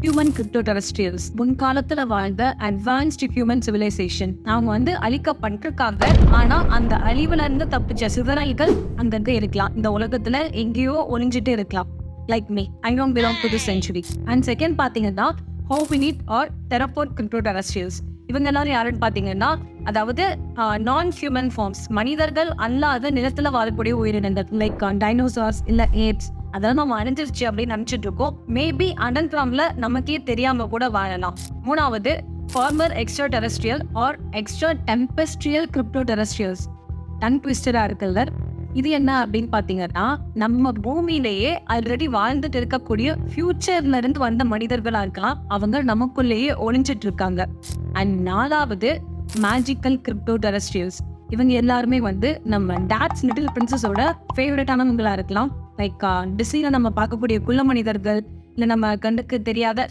Human crypto terrestrials முன்காலத்துல வாழ்ந்த advanced human civilisation. அவங்க அழிக்கப்பட்டிருக்காங்க. ஆனா அந்த அழிவுல இருந்து தப்பிச்ச சிதறல்கள் அங்கங்க இருக்கலாம். இந்த உலகத்துல எங்கேயோ ஒளிஞ்சிட்டு இருக்கலாம். Like me, I don't belong to this century. And second பாத்தீங்கன்னா ஹோமினிட் ஆர் தெரபோட் கிரிப்டோ டெரஸ்ட்ரியல்ஸ். இவங்க எல்லாரும் யாருன்னு பாத்தீங்கன்னா, அதாவது நான் ஹியூமன் ஃபார்ம்ஸ், மனிதர்கள் அல்லாத நிலத்துல வாழக்கூடிய உயிரினங்கள். லைக் டைனோசார்ஸ் இல்ல ஏப்ஸ். அதெல்லாம் நம்ம அழிஞ்சிருச்சு அப்படின்னு நினைச்சிட்டு இருக்கோம். மேபி அண்டர்கிரவுண்ட்ல நமக்கே தெரியாம கூட வாழலாம். மூணாவது former extra terrestrial or extra terrestrial crypto terrestrials. டன் ட்விஸ்டரா இருக்குல்ல. இது என்ன அப்படின்னு பாத்தீங்கன்னா, நம்ம பூமியிலேயே ஆல்ரெடி வாழ்ந்துட்டு இருக்கக்கூடிய ஃபியூச்சர்ல இருந்து வந்த மனிதர்களா இருக்கலாம். அவங்க நமக்குள்ளேயே ஒளிஞ்சிட்டு இருக்காங்க. அண்ட் நாலாவது மேஜிக்கல் கிரிப்டோ டெரஸ்ட்ரியல்ஸ். இவங்க எல்லாருமே நம்ம டாட்ஸ் லிட்டில் பிரின்சஸோட ஃபேவரட்டானவங்களா இருக்கலாம். லைக் டிஸ்னில நம்ம பார்க்கக்கூடிய குள்ள மனிதர்கள், இல்லை நம்ம கண்ணுக்கு தெரியாத